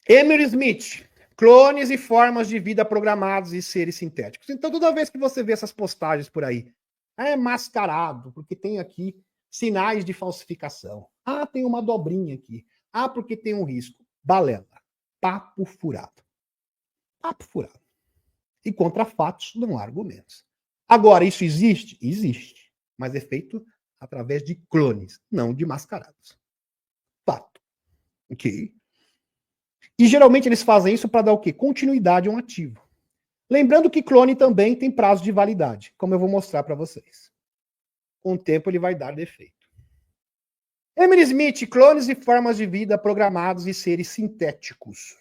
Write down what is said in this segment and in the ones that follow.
Emily Smith, clones e formas de vida programados e seres sintéticos. Então, toda vez que você vê essas postagens por aí, é mascarado, porque tem aqui sinais de falsificação. Ah, tem uma dobrinha aqui. Ah, porque tem um risco. Balela. Papo furado. Papo furado. E contra fatos não há argumentos. Agora, isso existe? Existe. Mas é feito através de clones, não de mascarados. Fato. Ok? E geralmente eles fazem isso para dar o quê? Continuidade a um ativo. Lembrando que clone também tem prazo de validade, como eu vou mostrar para vocês. Com o tempo ele vai dar defeito. Emily Smith, clones e formas de vida programados e seres sintéticos.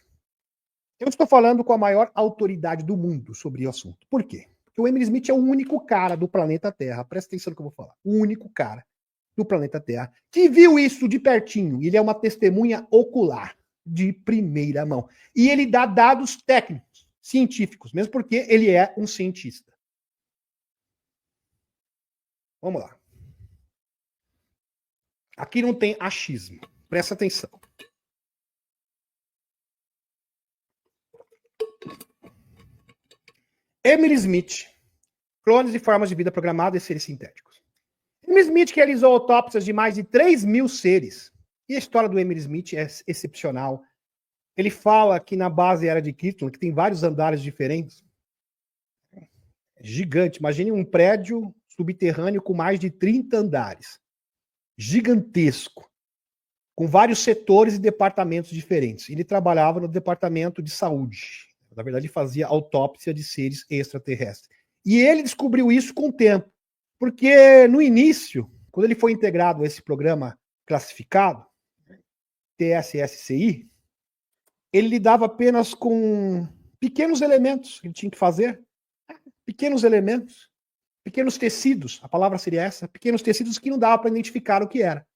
Eu estou falando com a maior autoridade do mundo sobre o assunto. Por quê? Porque o Emily Smith é o único cara do planeta Terra, presta atenção no que eu vou falar, o único cara do planeta Terra que viu isso de pertinho. Ele é uma testemunha ocular, de primeira mão. E ele dá dados técnicos, científicos, mesmo porque ele é um cientista. Vamos lá. Aqui não tem achismo. Presta atenção. Emily Smith, clones e formas de vida programadas e seres sintéticos. Emily Smith realizou autópsias de mais de 3.000 seres. E a história do Emily Smith é excepcional. Ele fala que na base era de Krypton, que tem vários andares diferentes. Gigante. Imagine um prédio subterrâneo com mais de 30 andares. Gigantesco. Com vários setores e departamentos diferentes. Ele trabalhava no departamento de saúde. Na verdade, ele fazia autópsia de seres extraterrestres. E ele descobriu isso com o tempo. Porque no início, quando ele foi integrado a esse programa classificado, TSSCI, ele lidava apenas com pequenos elementos que ele tinha que fazer. Pequenos elementos. Pequenos tecidos. A palavra seria essa. Pequenos tecidos que não dava para identificar o que era.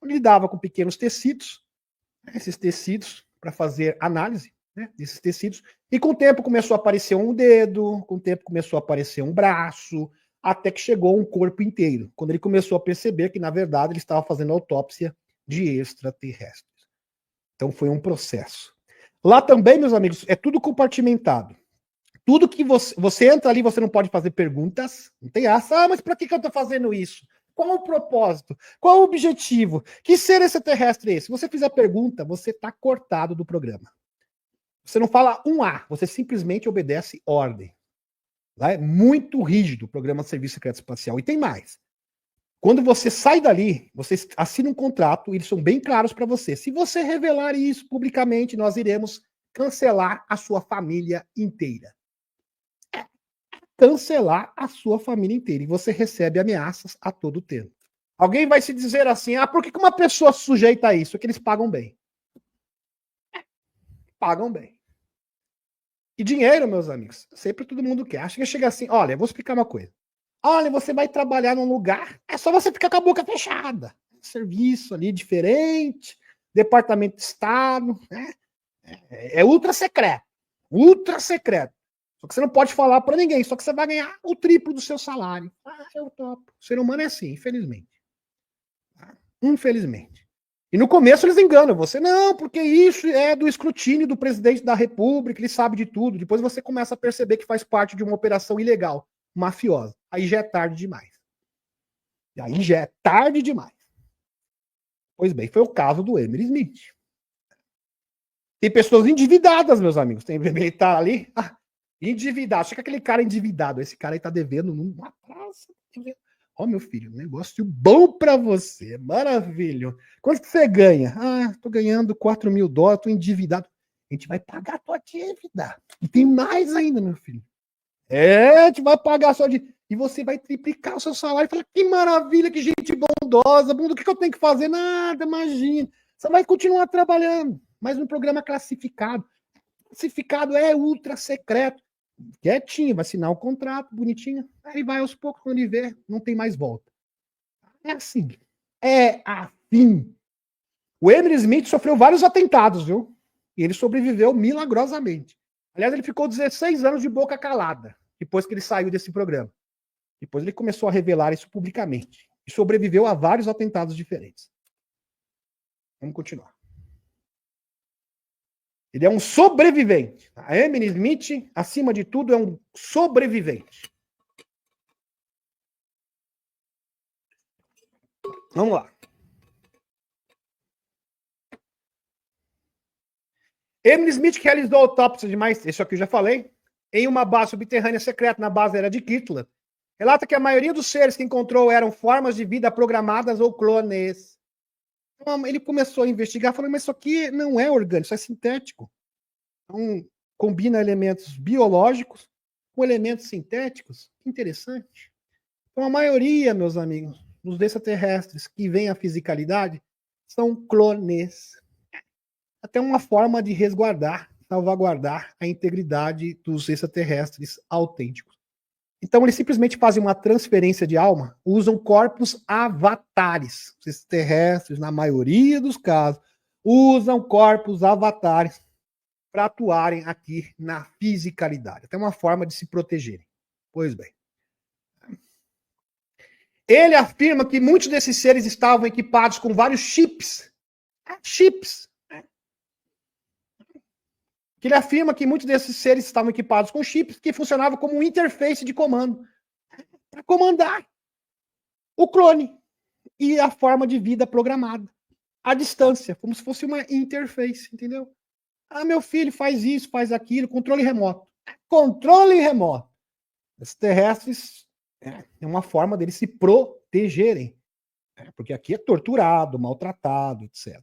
Ele lidava com pequenos tecidos. Esses tecidos para fazer análise, né, desses tecidos. E com o tempo começou a aparecer um dedo, com o tempo começou a aparecer um braço, até que chegou um corpo inteiro. Quando ele começou a perceber que, na verdade, ele estava fazendo autópsia de extraterrestres. Então foi um processo. Lá também, meus amigos, é tudo compartimentado. Tudo que você entra ali, você não pode fazer perguntas. Não tem essa, mas para que eu estou fazendo isso? Qual o propósito? Qual o objetivo? Que ser extraterrestre é esse? Se você fizer pergunta, você está cortado do programa. Você não fala um A, você simplesmente obedece ordem. Lá é muito rígido o programa de Serviço Secreto Espacial. E tem mais. Quando você sai dali, você assina um contrato, eles são bem claros para você. Se você revelar isso publicamente, nós iremos cancelar a sua família inteira. Cancelar a sua família inteira. E você recebe ameaças a todo tempo. Alguém vai se dizer assim, por que uma pessoa sujeita a isso? É que eles pagam bem. Pagam bem. E dinheiro, meus amigos, sempre todo mundo quer. Acha que chega assim, olha, eu vou explicar uma coisa. Olha, você vai trabalhar num lugar, é só você ficar com a boca fechada. Serviço ali diferente, departamento de Estado, né? É ultra secreto. Ultra secreto. Só que você não pode falar para ninguém, só que você vai ganhar o triplo do seu salário. Eu topo. O ser humano é assim, infelizmente. Infelizmente. E no começo eles enganam você. Não, porque isso é do escrutínio do presidente da República, ele sabe de tudo. Depois você começa a perceber que faz parte de uma operação ilegal, mafiosa. Aí já é tarde demais. E aí já é tarde demais. Pois bem, foi o caso do Emily Smith. Tem pessoas endividadas, meus amigos. Tem militar ali, endividado. Chega aquele cara endividado. Esse cara aí tá devendo numa praça. Ó, meu filho, negócio bom para você, maravilha. Quanto que você ganha? Tô ganhando $4.000, tô endividado. A gente vai pagar a tua dívida. E tem mais ainda, meu filho. A gente vai pagar a sua dívida. E você vai triplicar o seu salário. Fala, que maravilha, que gente bondosa. O que eu tenho que fazer? Nada, imagina. Você vai continuar trabalhando, mas no programa classificado. Classificado é ultra secreto. Quietinho, vai assinar o contrato, bonitinho. Aí vai aos poucos, quando ele vê, não tem mais volta. É assim. É assim. O Emily Smith sofreu vários atentados, viu? E ele sobreviveu milagrosamente. Aliás, ele ficou 16 anos de boca calada, depois que ele saiu desse programa. Depois ele começou a revelar isso publicamente. E sobreviveu a vários atentados diferentes. Vamos continuar. Ele é um sobrevivente. A Emily Smith, acima de tudo, é um sobrevivente. Vamos lá. Emily Smith realizou autópsia de mais, isso aqui eu já falei, em uma base subterrânea secreta na base aérea de Kirtland. Relata que a maioria dos seres que encontrou eram formas de vida programadas ou clones. Então, ele começou a investigar, falando, mas isso aqui não é orgânico, isso é sintético. Então, combina elementos biológicos com elementos sintéticos. Que interessante. Então, a maioria, meus amigos, dos extraterrestres que vêm à fisicalidade são clones. Até uma forma de resguardar, salvaguardar a integridade dos extraterrestres autênticos. Então, eles simplesmente fazem uma transferência de alma, usam corpos avatares. Os extraterrestres, na maioria dos casos, usam corpos avatares para atuarem aqui na fisicalidade. Até uma forma de se protegerem. Pois bem. Ele afirma que muitos desses seres estavam equipados com vários chips. Chips. Que ele afirma que muitos desses seres estavam equipados com chips que funcionavam como um interface de comando para comandar o clone e a forma de vida programada à distância, como se fosse uma interface, entendeu? Ah, meu filho faz isso, faz aquilo, controle remoto. Controle remoto. Os terrestres é uma forma deles se protegerem, porque aqui é torturado, maltratado, etc.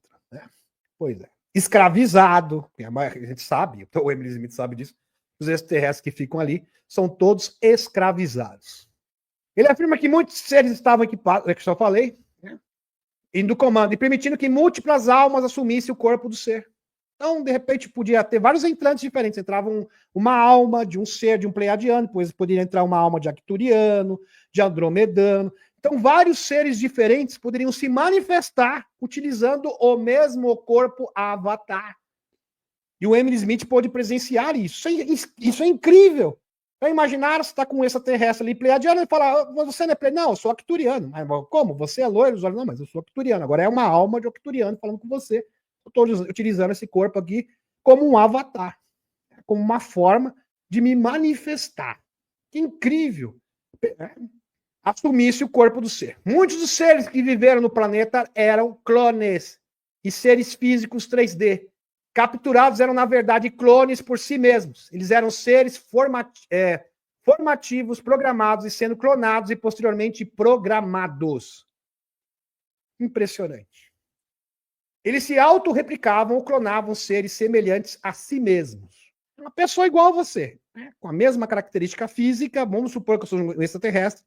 Pois é. Escravizado, a gente sabe, o Emily Smith sabe disso, os extraterrestres que ficam ali são todos escravizados. Ele afirma que muitos seres estavam equipados, é que eu só falei, indo comando e permitindo que múltiplas almas assumissem o corpo do ser. Então, de repente, podia ter vários entrantes diferentes. Entrava uma alma de um ser, de um pleiadiano, depois poderia entrar uma alma de arcturiano, de andromedano. Então, vários seres diferentes poderiam se manifestar utilizando o mesmo corpo avatar. E o Emily Smith pôde presenciar isso. Isso é incrível. Então, imaginar você está com um extraterrestre ali, pleiadiano, e fala, você não é pleiadiano? Não, eu sou arcturiano. Mas como? Você é loiro? Não, mas eu sou arcturiano. Agora é uma alma de arcturiano falando com você. Eu estou utilizando esse corpo aqui como um avatar. Como uma forma de me manifestar. Que incrível. Assumisse o corpo do ser. Muitos dos seres que viveram no planeta eram clones e seres físicos 3D. Capturados eram, na verdade, clones por si mesmos. Eles eram seres formativos, programados e sendo clonados e posteriormente programados. Impressionante. Eles se autorreplicavam ou clonavam seres semelhantes a si mesmos. Uma pessoa igual a você, com a mesma característica física, vamos supor que eu sou um extraterrestre,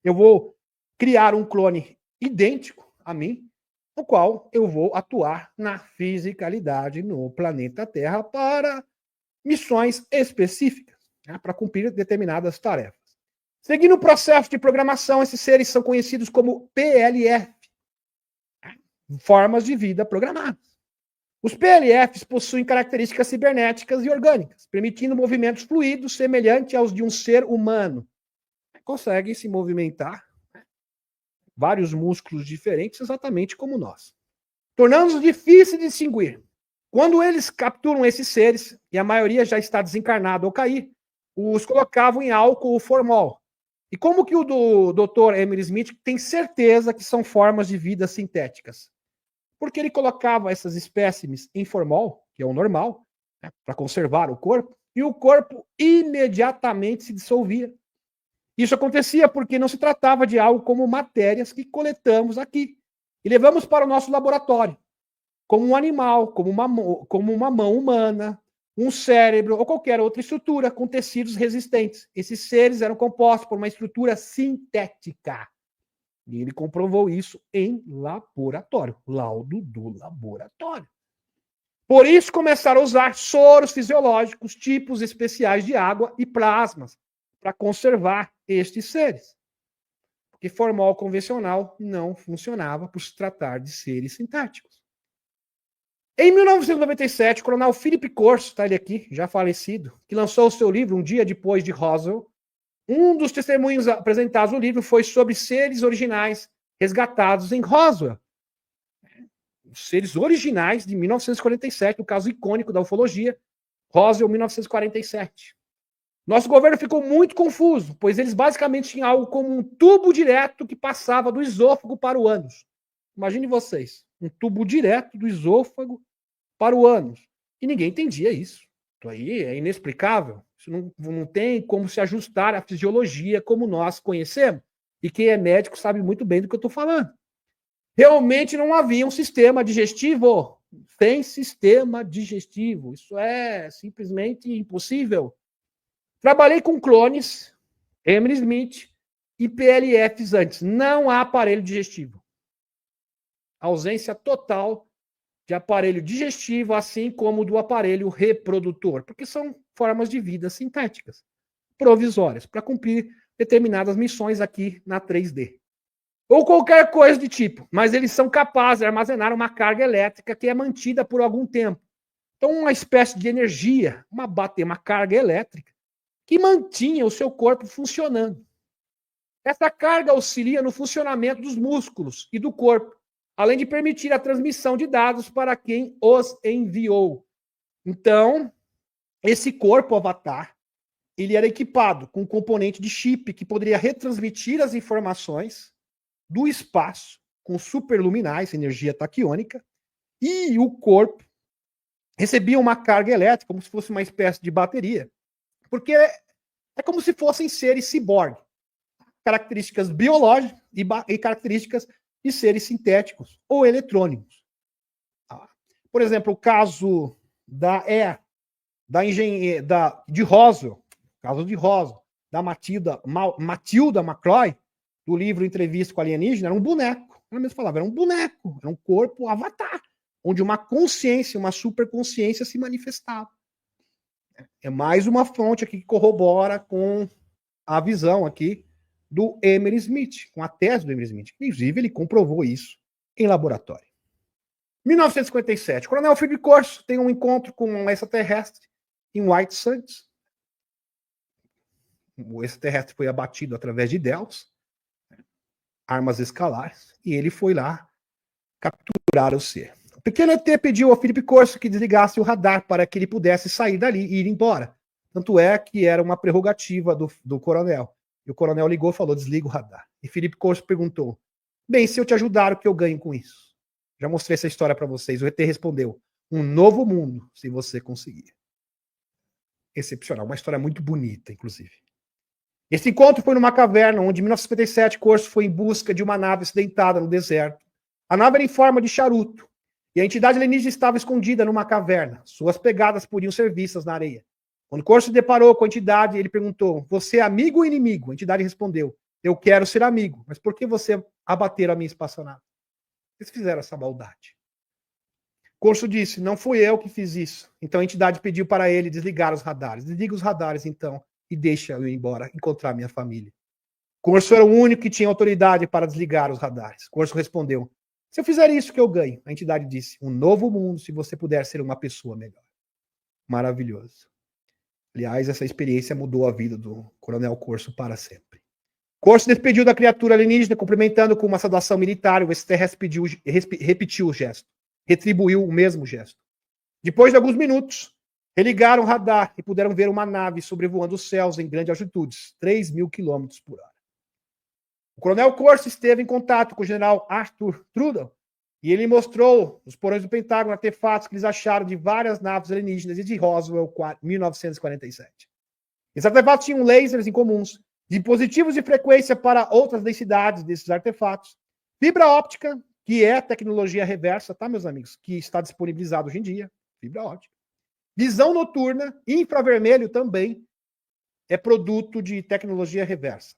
eu vou criar um clone idêntico a mim, no qual eu vou atuar na fisicalidade no planeta Terra para missões específicas, para cumprir determinadas tarefas. Seguindo o processo de programação, esses seres são conhecidos como PLF, formas de vida programadas. Os PLFs possuem características cibernéticas e orgânicas, permitindo movimentos fluidos semelhantes aos de um ser humano. Conseguem se movimentar, vários músculos diferentes, exatamente como nós. Tornando-os difícil de distinguir. Quando eles capturam esses seres, e a maioria já está desencarnado ou cair, os colocavam em álcool ou formol. E como que o Dr. Emily Smith tem certeza que são formas de vida sintéticas? Porque ele colocava essas espécimes em formol, que é o normal, para conservar o corpo, e o corpo imediatamente se dissolvia. Isso acontecia porque não se tratava de algo como matérias que coletamos aqui e levamos para o nosso laboratório, como um animal, como uma mão humana, um cérebro ou qualquer outra estrutura com tecidos resistentes. Esses seres eram compostos por uma estrutura sintética. E ele comprovou isso em laboratório, laudo do laboratório. Por isso começaram a usar soros fisiológicos, tipos especiais de água e plasmas, para conservar estes seres. Porque formol convencional não funcionava por se tratar de seres sintéticos. Em 1997, o coronel Philip Corso, está ele aqui, já falecido, que lançou o seu livro um dia depois de Roswell, um dos testemunhos apresentados no livro foi sobre seres originais resgatados em Roswell. os seres originais de 1947, o caso icônico da ufologia, Roswell, 1947. Nosso governo ficou muito confuso, pois eles basicamente tinham algo como um tubo direto que passava do esôfago para o ânus. Imagine vocês, um tubo direto do esôfago para o ânus. E ninguém entendia isso. Isso aí é inexplicável. Isso não tem como se ajustar à fisiologia como nós conhecemos. E quem é médico sabe muito bem do que eu estou falando. Realmente não havia um sistema digestivo. Sem sistema digestivo. Isso é simplesmente impossível. Trabalhei com clones, Emily Smith e PLFs antes. Não há aparelho digestivo. Ausência total de aparelho digestivo, assim como do aparelho reprodutor, porque são formas de vida sintéticas, provisórias, para cumprir determinadas missões aqui na 3D. Ou qualquer coisa de tipo, mas eles são capazes de armazenar uma carga elétrica que é mantida por algum tempo. Então, uma espécie de energia, uma carga elétrica, que mantinha o seu corpo funcionando. Essa carga auxilia no funcionamento dos músculos e do corpo, além de permitir a transmissão de dados para quem os enviou. Então, esse corpo avatar, ele era equipado com um componente de chip que poderia retransmitir as informações do espaço com superluminais, energia taquiônica, e o corpo recebia uma carga elétrica, como se fosse uma espécie de bateria, porque é como se fossem seres ciborgue, características biológicas e características de seres sintéticos ou eletrônicos. Por exemplo, o caso de Roswell, da Matilda McCoy, do livro Entrevista com Alienígena, era um boneco. Ela mesmo falava, era um boneco, era um corpo avatar, onde uma consciência, uma superconsciência se manifestava. É mais uma fonte aqui que corrobora com a visão aqui do Emery Smith, com a tese do Emery Smith. Inclusive, ele comprovou isso em laboratório. 1957, o Coronel Philip Corso tem um encontro com um extraterrestre em White Sands. O extraterrestre foi abatido através de Dells, armas escalares, e ele foi lá capturar o ser. O pequeno ET pediu ao Philip Corso que desligasse o radar para que ele pudesse sair dali e ir embora. Tanto é que era uma prerrogativa do coronel. E o coronel ligou e falou, desliga o radar. E Philip Corso perguntou, bem, se eu te ajudar, o que eu ganho com isso? Já mostrei essa história para vocês. O ET respondeu, um novo mundo, se você conseguir. Excepcional, uma história muito bonita, inclusive. Esse encontro foi numa caverna, onde em 1957 Corso foi em busca de uma nave acidentada no deserto. A nave era em forma de charuto, e a entidade alienígena estava escondida numa caverna. Suas pegadas podiam ser vistas na areia. Quando Corso se deparou com a entidade, ele perguntou, você é amigo ou inimigo? A entidade respondeu, eu quero ser amigo, mas por que você abateram a minha espaçonave? Eles fizeram essa maldade. Corso disse, não fui eu que fiz isso. Então a entidade pediu para ele desligar os radares. Desliga os radares, então, e deixa eu ir embora, encontrar minha família. Corso era o único que tinha autoridade para desligar os radares. Corso respondeu, se eu fizer isso, que eu ganho? A entidade disse, um novo mundo, se você puder ser uma pessoa melhor. Maravilhoso. Aliás, essa experiência mudou a vida do Coronel Corso para sempre. Corso despediu da criatura alienígena, cumprimentando com uma saudação militar. O extraterrestre repetiu o gesto. Retribuiu o mesmo gesto. Depois de alguns minutos, religaram o radar e puderam ver uma nave sobrevoando os céus em grandes altitudes, 3.000 km por hora. O Coronel Corso esteve em contato com o general Arthur Trudell e ele mostrou nos porões do Pentágono artefatos que eles acharam de várias naves alienígenas e de Roswell 1947. Esses artefatos tinham lasers incomuns, dispositivos de frequência para outras densidades desses artefatos, fibra óptica, que é tecnologia reversa, tá, meus amigos? Que está disponibilizado hoje em dia, fibra óptica. Visão noturna, infravermelho também é produto de tecnologia reversa.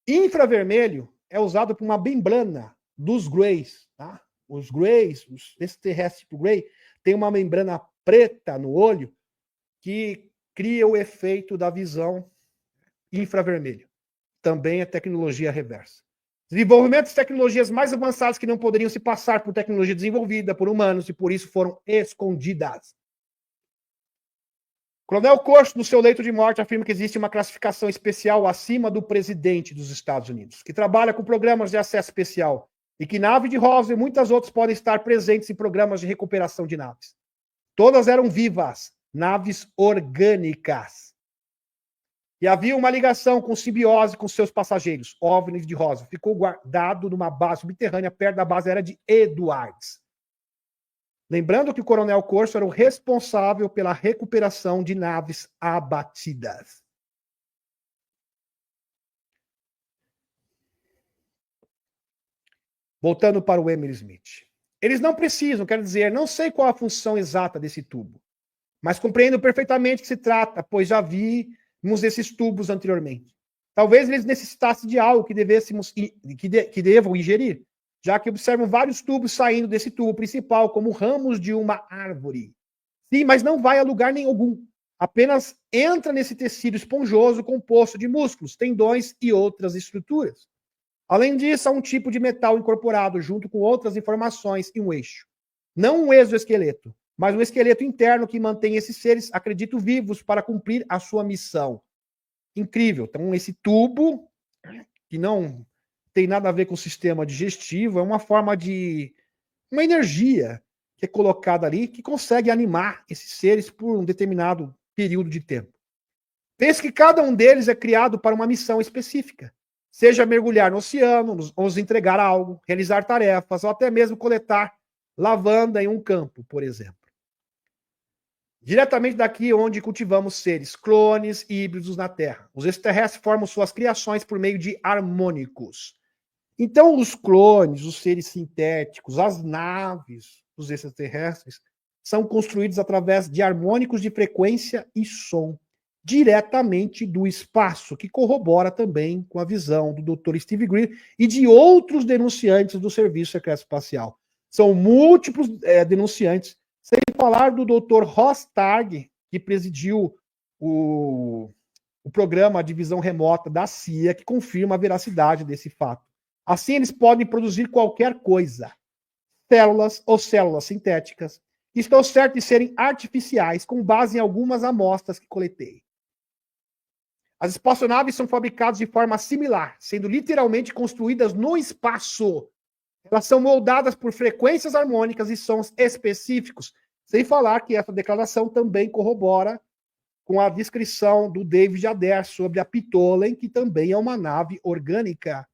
Infravermelho é usado por uma membrana dos Greys, tá? Os Greys, os extraterrestres tipo Grey, tem uma membrana preta no olho que cria o efeito da visão infravermelho. Também é tecnologia reversa. Desenvolvimento de tecnologias mais avançadas que não poderiam se passar por tecnologia desenvolvida por humanos e por isso foram escondidas. Coronel Corso, no seu leito de morte, afirma que existe uma classificação especial acima do presidente dos Estados Unidos, que trabalha com programas de acesso especial E que nave de Roswell e muitas outras podem estar presentes em programas de recuperação de naves. Todas eram vivas, naves orgânicas. E havia uma ligação com simbiose com seus passageiros, OVNIs de Roswell. Ficou guardado numa base subterrânea perto da base aérea de Edwards. Lembrando que o Coronel Corso era o responsável pela recuperação de naves abatidas. Voltando para o Emily Smith. Eles não precisam, quero dizer, não sei qual a função exata desse tubo, mas compreendo perfeitamente o que se trata, pois já vimos esses tubos anteriormente. Talvez eles necessitassem de algo que devam ingerir, já que observam vários tubos saindo desse tubo principal, como ramos de uma árvore. Sim, mas não vai a lugar nenhum algum. Apenas entra nesse tecido esponjoso composto de músculos, tendões e outras estruturas. Além disso, há um tipo de metal incorporado junto com outras informações em um eixo. Não um exoesqueleto, mas um esqueleto interno que mantém esses seres, acredito, vivos para cumprir a sua missão. Incrível. Então, esse tubo, que não tem nada a ver com o sistema digestivo, é uma forma de uma energia que é colocada ali que consegue animar esses seres por um determinado período de tempo. Pense que cada um deles é criado para uma missão específica. Seja mergulhar no oceano, nos entregar algo, realizar tarefas, ou até mesmo coletar lavanda em um campo, por exemplo. Diretamente daqui onde cultivamos seres, clones e híbridos na Terra. Os extraterrestres formam suas criações por meio de harmônicos. Então, os clones, os seres sintéticos, as naves dos extraterrestres são construídos através de harmônicos de frequência e som, diretamente do espaço, que corrobora também com a visão do Dr. Steve Greer e de outros denunciantes do Serviço Secreto Espacial. São múltiplos denunciantes, sem falar do Dr. Ross Targ, que presidiu o programa de visão remota da CIA, que confirma a veracidade desse fato. Assim, eles podem produzir qualquer coisa, células ou células sintéticas, que estão certos de serem artificiais, com base em algumas amostras que coletei. As espaçonaves são fabricadas de forma similar, sendo literalmente construídas no espaço. Elas são moldadas por frequências harmônicas e sons específicos, sem falar que essa declaração também corrobora com a descrição do David Adair sobre a Ptolen, que também é uma nave orgânica,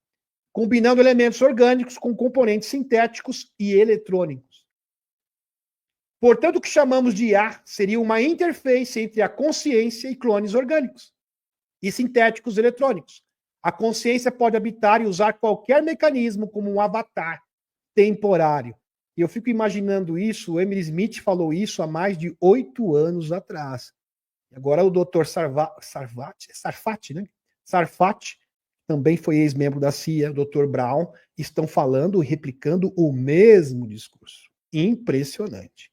combinando elementos orgânicos com componentes sintéticos e eletrônicos. Portanto, o que chamamos de IA seria uma interface entre a consciência e clones orgânicos e sintéticos eletrônicos. A consciência pode habitar e usar qualquer mecanismo como um avatar temporário. E eu fico imaginando isso, o Emily Smith falou isso há mais de 8 anos atrás. Agora o Dr. Sarfati, né? Sarfati, também foi ex-membro da CIA, o Dr. Brown, estão falando e replicando o mesmo discurso. Impressionante.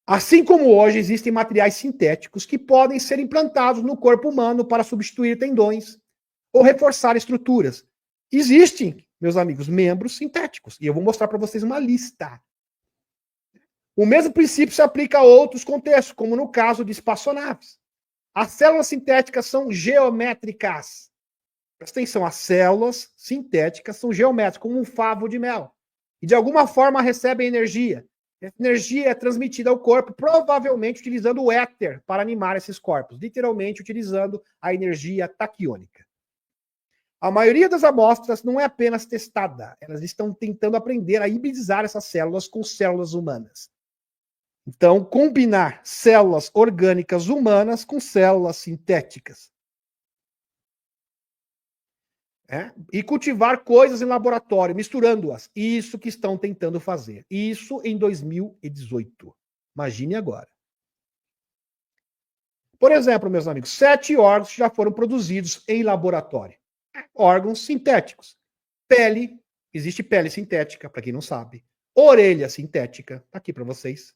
Assim como hoje existem materiais sintéticos que podem ser implantados no corpo humano para substituir tendões ou reforçar estruturas. Existem, meus amigos, membros sintéticos. E eu vou mostrar para vocês uma lista. O mesmo princípio se aplica a outros contextos, como no caso de espaçonaves. As células sintéticas são geométricas. Presta atenção, as células sintéticas são geométricas, como um favo de mel. E de alguma forma recebem energia. Essa energia é transmitida ao corpo, provavelmente utilizando o éter para animar esses corpos, literalmente utilizando a energia taquiônica. A maioria das amostras não é apenas testada, elas estão tentando aprender a hibridizar essas células com células humanas. Então, combinar células orgânicas humanas com células sintéticas. E cultivar coisas em laboratório, misturando-as. Isso que estão tentando fazer. Isso em 2018. Imagine agora. Por exemplo, meus amigos, 7 órgãos já foram produzidos em laboratório. Órgãos sintéticos. Pele, existe pele sintética, para quem não sabe. Orelha sintética, tá aqui para vocês.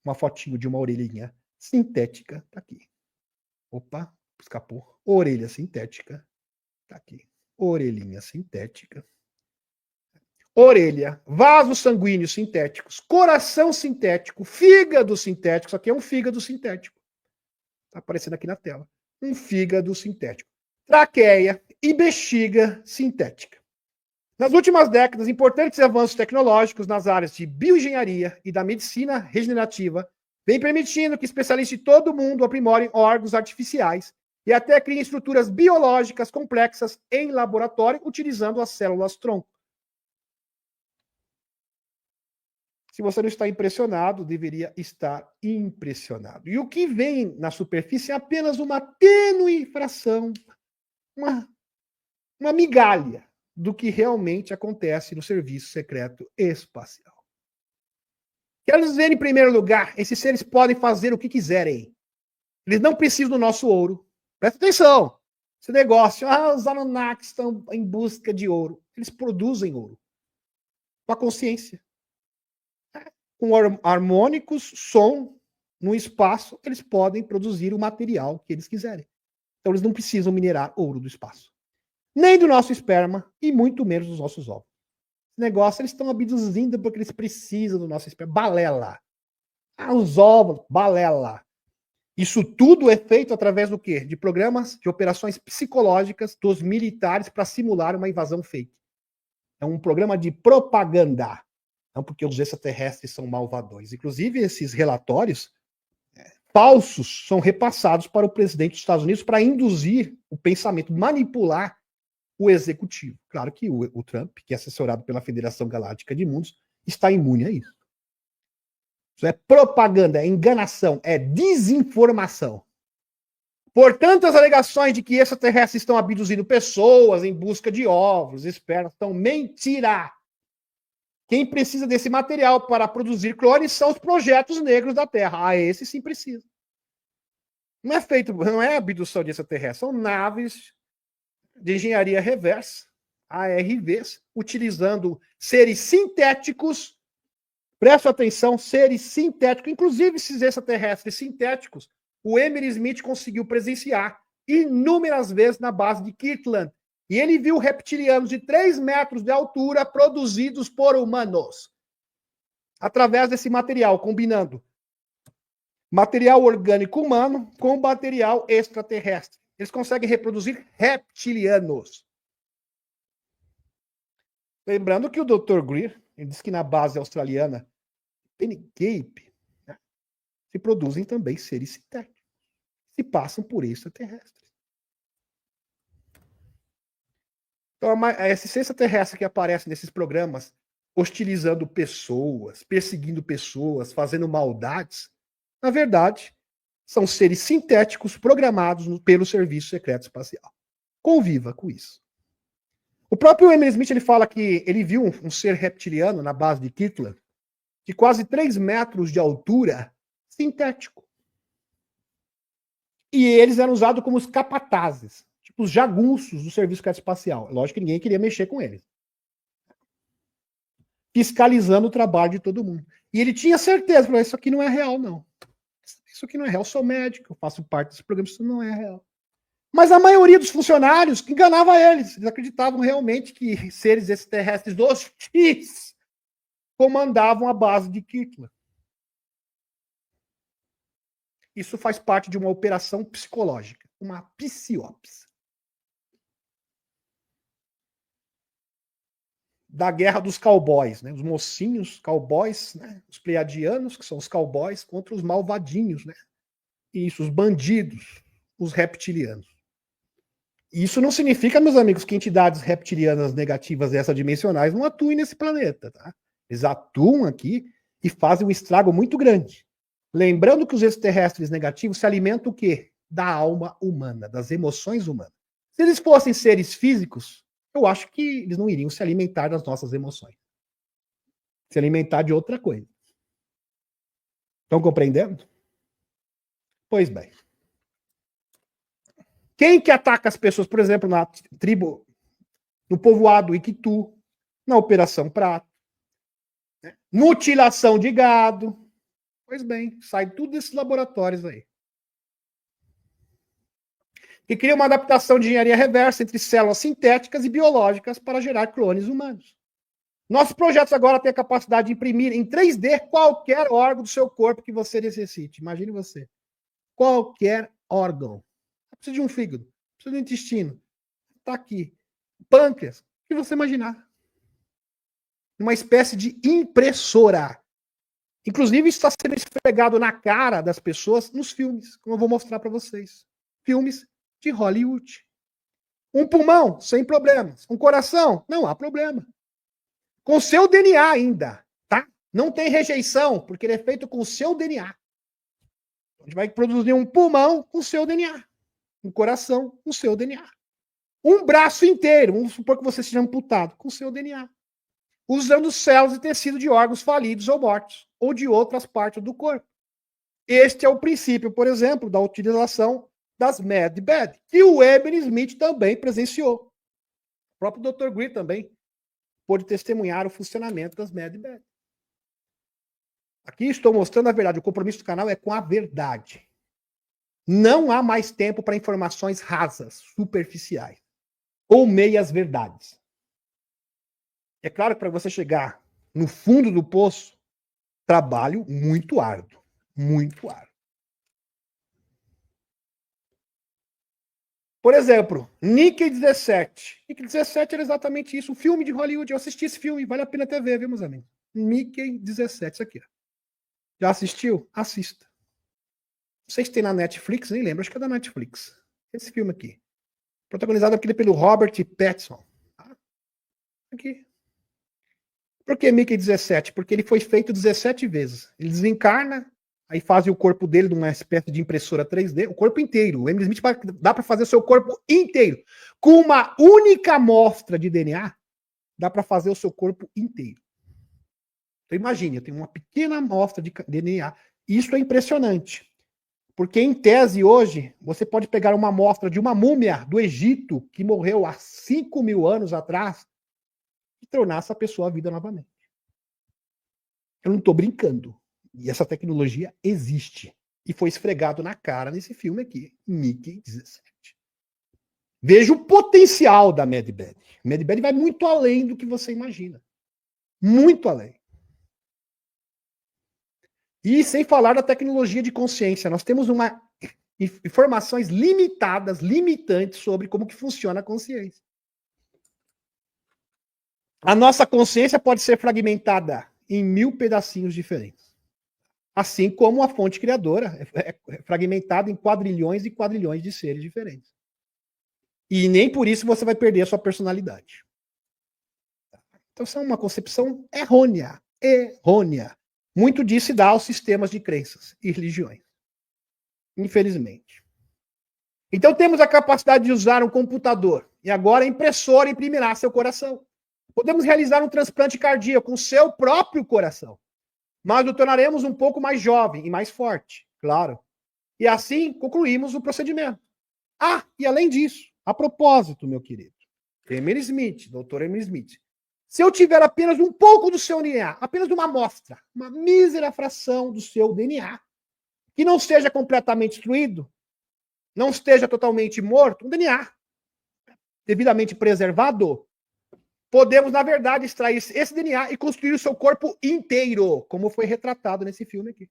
Uma fotinho de uma orelhinha sintética, tá aqui. Opa, escapou. Orelha sintética, tá aqui. Orelhinha sintética. Orelha, vasos sanguíneos sintéticos, coração sintético, fígado sintético. Isso aqui é um fígado sintético. Está aparecendo aqui na tela. Um fígado sintético. Traqueia, e bexiga sintética. Nas últimas décadas, importantes avanços tecnológicos nas áreas de bioengenharia e da medicina regenerativa vêm permitindo que especialistas de todo o mundo aprimorem órgãos artificiais e até criem estruturas biológicas complexas em laboratório utilizando as células-tronco. Se você não está impressionado, deveria estar impressionado. E o que vem na superfície é apenas uma tênue fração, uma migalha do que realmente acontece no serviço secreto espacial. Quero dizer, em primeiro lugar, esses seres podem fazer o que quiserem. Eles não precisam do nosso ouro. Presta atenção. Esse negócio, os Anunnakis estão em busca de ouro. Eles produzem ouro. Com a consciência. Com harmônicos, som, no espaço, eles podem produzir o material que eles quiserem. Então, eles não precisam minerar ouro do espaço. Nem do nosso esperma e muito menos dos nossos ovos. Esse negócio, eles estão abduzindo porque eles precisam do nosso esperma. Balela. Os ovos, balela. Isso tudo é feito através do quê? De programas de operações psicológicas dos militares para simular uma invasão fake. É um programa de propaganda. Não porque os extraterrestres são malvadões. Inclusive, esses relatórios falsos são repassados para o presidente dos Estados Unidos para induzir o pensamento, manipular o executivo. Claro que o Trump, que é assessorado pela Federação Galáctica de Mundos, está imune a isso. Isso é propaganda, é enganação, é desinformação. Portanto, as alegações de que extraterrestres estão abduzindo pessoas em busca de ovos, espermas, são mentira. Quem precisa desse material para produzir clones são os projetos negros da Terra. Esse sim precisa. Não é abdução de extraterrestres, são naves de engenharia reversa, ARVs, utilizando seres sintéticos. Presta atenção, seres sintéticos, inclusive esses extraterrestres sintéticos, o Emily Smith conseguiu presenciar inúmeras vezes na base de Kirtland. E ele viu reptilianos de 3 metros de altura produzidos por humanos. Através desse material, combinando material orgânico humano com material extraterrestre. Eles conseguem reproduzir reptilianos. Lembrando que o Dr. Greer, ele diz que na base australiana, Penny Cape, né, se produzem também seres sintéticos. Se passam por extraterrestres. Então, esses extraterrestres que aparecem nesses programas, hostilizando pessoas, perseguindo pessoas, fazendo maldades, na verdade, são seres sintéticos programados pelo Serviço Secreto Espacial. Conviva com isso. O próprio Emily Smith ele fala que ele viu um ser reptiliano na base de Kirtland, de quase 3 metros de altura, sintético. E eles eram usados como os capatazes, tipo os jagunços do Serviço Secreto Espacial. Lógico que ninguém queria mexer com eles. Fiscalizando o trabalho de todo mundo. E ele tinha certeza, falou, isso aqui não é real, não. Isso aqui não é real, eu sou médico, eu faço parte desse programa, isso não é real. Mas a maioria dos funcionários enganava eles. Eles acreditavam realmente que seres extraterrestres dos X comandavam a base de Kirtland. Isso faz parte de uma operação psicológica, uma psiopse. Da guerra dos cowboys, né? Os mocinhos, cowboys, né? Os pleiadianos, que são os cowboys, contra os malvadinhos, né? Isso, os bandidos, os reptilianos. Isso não significa, meus amigos, que entidades reptilianas negativas extradimensionais não atuem nesse planeta, tá? Eles atuam aqui e fazem um estrago muito grande. Lembrando que os extraterrestres negativos se alimentam o quê? Da alma humana, das emoções humanas. Se eles fossem seres físicos, eu acho que eles não iriam se alimentar das nossas emoções. Se alimentar de outra coisa. Estão compreendendo? Pois bem. Quem que ataca as pessoas, por exemplo, na tribo, no povoado Iquitu, na Operação Prato, né? Mutilação de gado. Pois bem, sai tudo desses laboratórios aí. Que cria uma adaptação de engenharia reversa entre células sintéticas e biológicas para gerar clones humanos. Nossos projetos agora têm a capacidade de imprimir em 3D qualquer órgão do seu corpo que você necessite. Imagine você. Qualquer órgão. Precisa de um fígado, precisa de um intestino, tá aqui. Pâncreas, o que você imaginar. Uma espécie de impressora. Inclusive, isso está sendo esfregado na cara das pessoas nos filmes, como eu vou mostrar para vocês. Filmes de Hollywood. Um pulmão, sem problemas. Um coração, não há problema. Com seu DNA ainda, tá? Não tem rejeição, porque ele é feito com o seu DNA. A gente vai produzir um pulmão com o seu DNA. Um coração com o seu DNA. Um braço inteiro, vamos supor que você seja amputado, com o seu DNA. Usando células e tecido de órgãos falidos ou mortos, ou de outras partes do corpo. Este é o princípio, por exemplo, da utilização das MedBed, que o Evan Smith também presenciou. O próprio Dr. Greer também pôde testemunhar o funcionamento das MedBed. Aqui estou mostrando a verdade. O compromisso do canal é com a verdade. Não há mais tempo para informações rasas, superficiais, ou meias verdades. É claro que para você chegar no fundo do poço, trabalho muito árduo. Muito árduo. Por exemplo, Nick 17. Nick 17 era exatamente isso. Um filme de Hollywood. Eu assisti esse filme. Vale a pena até ver, viu, meus amigos? Nick 17. Isso aqui. Já assistiu? Assista. Não sei se tem na Netflix, nem lembro. Acho que é da Netflix. Esse filme aqui. Protagonizado pelo Robert Pattinson. Tá? Aqui. Por que Mickey 17? Porque ele foi feito 17 vezes. Ele desencarna, aí fazem o corpo dele numa espécie de impressora 3D, o corpo inteiro. O Emily Smith dá para fazer o seu corpo inteiro. Com uma única amostra de DNA, dá para fazer o seu corpo inteiro. Então imagine, eu tenho uma pequena amostra de DNA. Isso é impressionante. Porque em tese hoje, você pode pegar uma amostra de uma múmia do Egito, que morreu há 5.000 anos atrás, e tornar essa pessoa a vida novamente. Eu não estou brincando. E essa tecnologia existe. E foi esfregado na cara nesse filme aqui, Mickey 17. Veja o potencial da MedBed. MedBed vai muito além do que você imagina. Muito além. E sem falar da tecnologia de consciência. Nós temos informações limitadas, limitantes sobre como que funciona a consciência. A nossa consciência pode ser fragmentada em 1000 pedacinhos diferentes. Assim como a fonte criadora é fragmentada em quadrilhões e quadrilhões de seres diferentes. E nem por isso você vai perder a sua personalidade. Então, isso é uma concepção errônea. Errônea. Muito disso se dá aos sistemas de crenças e religiões. Infelizmente. Então, temos a capacidade de usar um computador. E agora a impressora imprimirá seu coração. Podemos realizar um transplante cardíaco com o seu próprio coração. Mas o tornaremos um pouco mais jovem e mais forte, claro. E assim concluímos o procedimento. Ah, e além disso, a propósito, meu querido, Emily Smith, doutor Emily Smith, se eu tiver apenas um pouco do seu DNA, apenas uma amostra, uma mísera fração do seu DNA, que não seja completamente destruído, não esteja totalmente morto, um DNA devidamente preservado, podemos, na verdade, extrair esse DNA e construir o seu corpo inteiro, como foi retratado nesse filme aqui.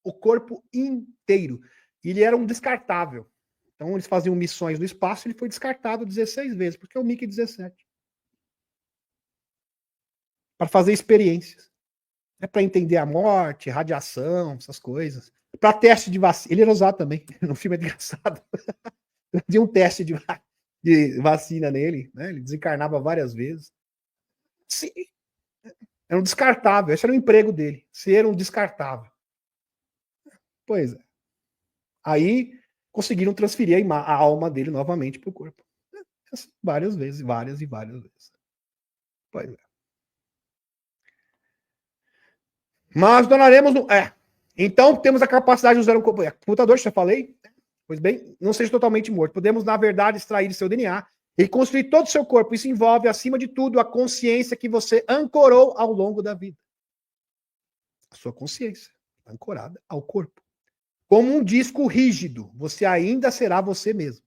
O corpo inteiro. Ele era um descartável. Então, eles faziam missões no espaço, ele foi descartado 16 vezes, porque é o Mickey 17. Para fazer experiências. É para entender a morte, radiação, essas coisas. Para teste de vacina. Ele era usado também. No filme é engraçado. Tinha um teste de vacina nele, né? Ele desencarnava várias vezes. Sim. Era um descartável. Esse era o emprego dele. Ser um descartável. Pois é. Aí conseguiram transferir a alma dele novamente para o corpo. Várias vezes, várias e várias vezes. Pois é. Mas donaremos no. Então temos a capacidade de usar um computador, já falei. Pois bem, não seja totalmente morto. Podemos, na verdade, extrair seu DNA e construir todo o seu corpo. Isso envolve, acima de tudo, a consciência que você ancorou ao longo da vida. A sua consciência, ancorada ao corpo. Como um disco rígido, você ainda será você mesmo.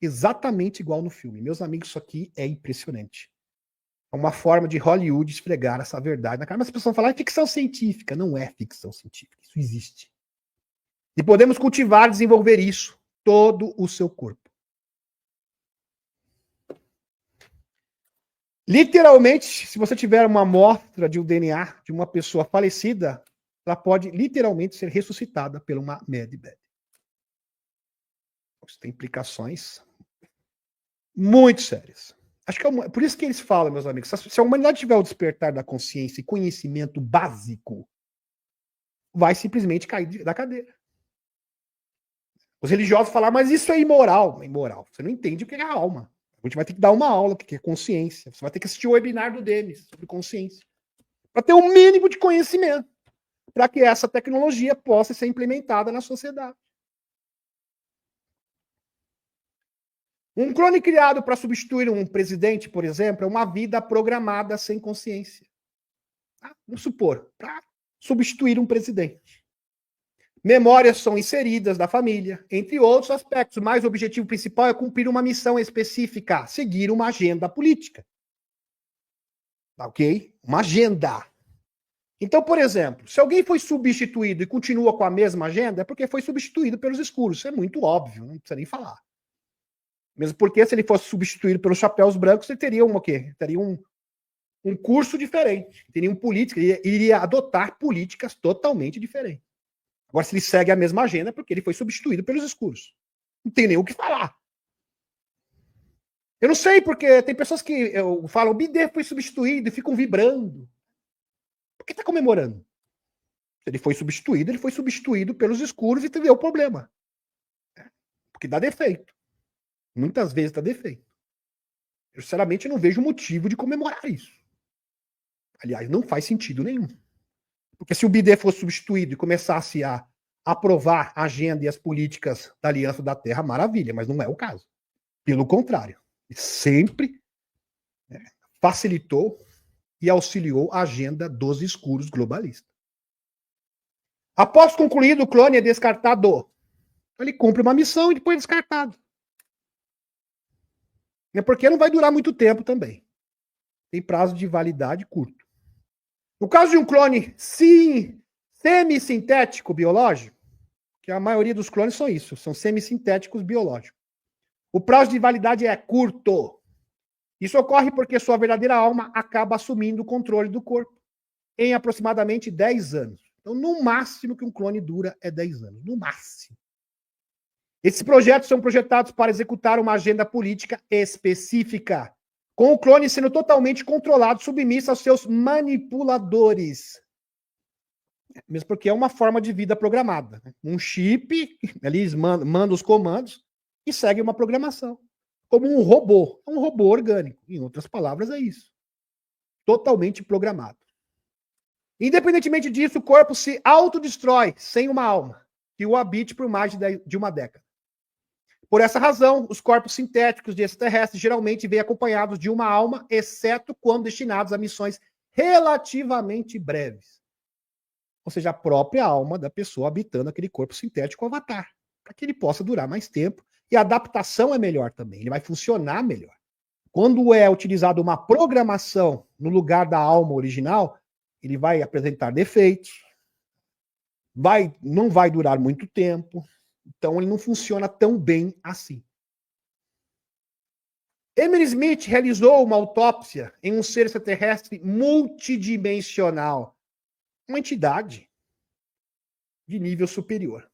Exatamente igual no filme. Meus amigos, isso aqui é impressionante. É uma forma de Hollywood esfregar essa verdade na cara. Mas as pessoas falam, é ficção científica. Não é ficção científica. Isso existe. E podemos cultivar e desenvolver isso, todo o seu corpo. Literalmente, se você tiver uma amostra de um DNA de uma pessoa falecida, ela pode literalmente ser ressuscitada por uma medbed. Isso tem implicações muito sérias. Acho que por isso que eles falam, meus amigos, se a humanidade tiver o despertar da consciência e conhecimento básico, vai simplesmente cair da cadeira. Os religiosos falam, mas isso é imoral. É imoral. Você não entende o que é a alma. A gente vai ter que dar uma aula, o que é consciência. Você vai ter que assistir o webinar do Denis sobre consciência. Para ter um mínimo de conhecimento. Para que essa tecnologia possa ser implementada na sociedade. Um clone criado para substituir um presidente, por exemplo, é uma vida programada sem consciência. Tá? Vamos supor, para substituir um presidente. Memórias são inseridas da família, entre outros aspectos, mas o objetivo principal é cumprir uma missão específica, seguir uma agenda política. Ok? Uma agenda. Então, por exemplo, se alguém foi substituído e continua com a mesma agenda, é porque foi substituído pelos escuros. Isso é muito óbvio, não precisa nem falar. Mesmo porque se ele fosse substituído pelos chapéus brancos, ele teria o quê? Teria um curso diferente, teria um político, ele iria adotar políticas totalmente diferentes. Agora, se ele segue a mesma agenda, é porque ele foi substituído pelos escuros. Não tem nem o que falar. Eu não sei, porque tem pessoas que falam, o BD foi substituído e ficam vibrando. Por que está comemorando? Se ele foi substituído pelos escuros e entendeu o problema. Porque dá defeito. Muitas vezes dá defeito. Eu, sinceramente, não vejo motivo de comemorar isso. Aliás, não faz sentido nenhum. Porque se o BD fosse substituído e começasse a aprovar a agenda e as políticas da Aliança da Terra, maravilha, mas não é o caso. Pelo contrário, ele sempre facilitou e auxiliou a agenda dos escuros globalistas. Após concluído, o clone é descartado. Ele cumpre uma missão e depois é descartado. É porque não vai durar muito tempo também. Tem prazo de validade curto. No caso de um clone semissintético biológico, que a maioria dos clones são isso, são semissintéticos biológicos. O prazo de validade é curto. Isso ocorre porque sua verdadeira alma acaba assumindo o controle do corpo em aproximadamente 10 anos. Então, no máximo que um clone dura é 10 anos. No máximo. Esses projetos são projetados para executar uma agenda política específica, com o clone sendo totalmente controlado, submisso aos seus manipuladores. Mesmo porque é uma forma de vida programada. Um chip, eles mandam os comandos e segue uma programação. Como um robô. É um robô orgânico. Em outras palavras, é isso. Totalmente programado. Independentemente disso, o corpo se autodestrói sem uma alma que o habite por mais de uma década. Por essa razão, os corpos sintéticos de extraterrestres geralmente vêm acompanhados de uma alma, exceto quando destinados a missões relativamente breves. Ou seja, a própria alma da pessoa habitando aquele corpo sintético avatar, para que ele possa durar mais tempo. E a adaptação é melhor também, ele vai funcionar melhor. Quando é utilizada uma programação no lugar da alma original, ele vai apresentar defeitos, não vai durar muito tempo, então ele não funciona tão bem assim. Emily Smith realizou uma autópsia em um ser extraterrestre multidimensional, uma entidade de nível superior,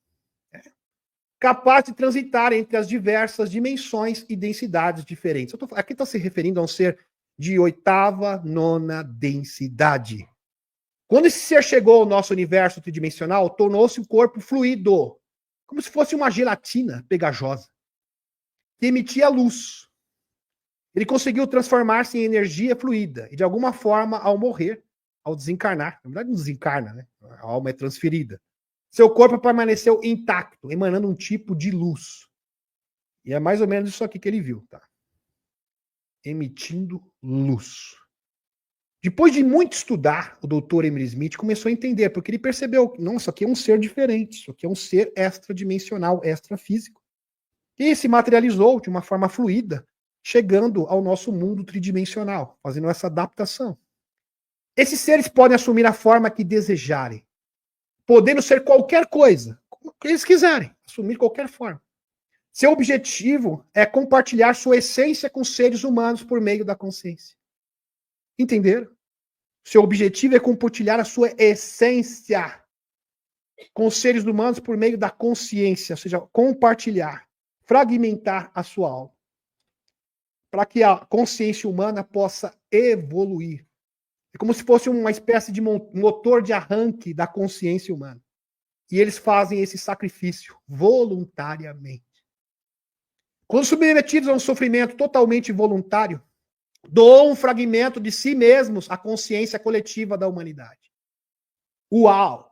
capaz de transitar entre as diversas dimensões e densidades diferentes. Aqui está se referindo a um ser de 8ª, 9ª densidade. Quando esse ser chegou ao nosso universo tridimensional, tornou-se um corpo fluido, como se fosse uma gelatina pegajosa, que emitia luz. Ele conseguiu transformar-se em energia fluida, e de alguma forma, ao morrer, ao desencarnar, na verdade não desencarna, né? A alma é transferida. Seu corpo permaneceu intacto, emanando um tipo de luz. E é mais ou menos isso aqui que ele viu, tá? Emitindo luz. Depois de muito estudar, o doutor Emily Smith começou a entender, porque ele percebeu que, não, isso aqui é um ser diferente, isso aqui é um ser extradimensional, extrafísico. E se materializou de uma forma fluida, chegando ao nosso mundo tridimensional, fazendo essa adaptação. Esses seres podem assumir a forma que desejarem, podendo ser qualquer coisa, como eles quiserem, assumir qualquer forma. Seu objetivo é compartilhar sua essência com seres humanos por meio da consciência. Entenderam? Seu objetivo é compartilhar a sua essência com os seres humanos por meio da consciência, ou seja, compartilhar, fragmentar a sua alma, para que a consciência humana possa evoluir. É como se fosse uma espécie de motor de arranque da consciência humana. E eles fazem esse sacrifício voluntariamente. Quando submetidos a um sofrimento totalmente voluntário, doam um fragmento de si mesmos à consciência coletiva da humanidade. Uau!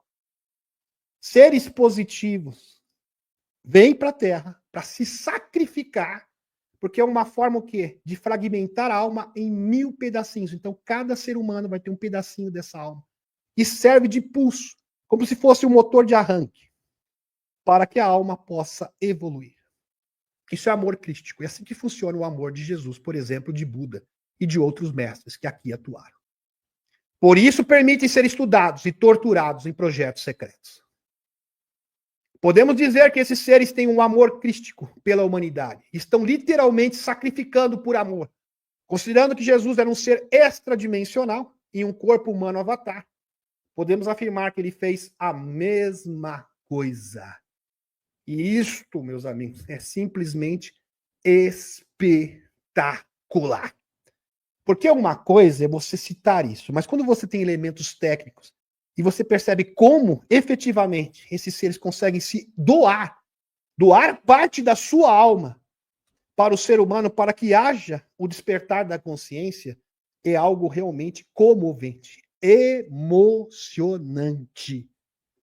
Seres positivos vêm para a Terra para se sacrificar, porque é uma forma o quê? De fragmentar a alma em 1000 pedacinhos. Então, cada ser humano vai ter um pedacinho dessa alma. E serve de pulso, como se fosse um motor de arranque, para que a alma possa evoluir. Isso é amor crístico. É assim que funciona o amor de Jesus, por exemplo, de Buda e de outros mestres que aqui atuaram. Por isso permitem ser estudados e torturados em projetos secretos. Podemos dizer que esses seres têm um amor crístico pela humanidade. Estão literalmente sacrificando por amor. Considerando que Jesus era um ser extradimensional em um corpo humano avatar, podemos afirmar que ele fez a mesma coisa. E isto, meus amigos, é simplesmente espetacular. Porque uma coisa é você citar isso, mas quando você tem elementos técnicos e você percebe como efetivamente esses seres conseguem se doar parte da sua alma para o ser humano, para que haja o despertar da consciência, é algo realmente comovente, emocionante.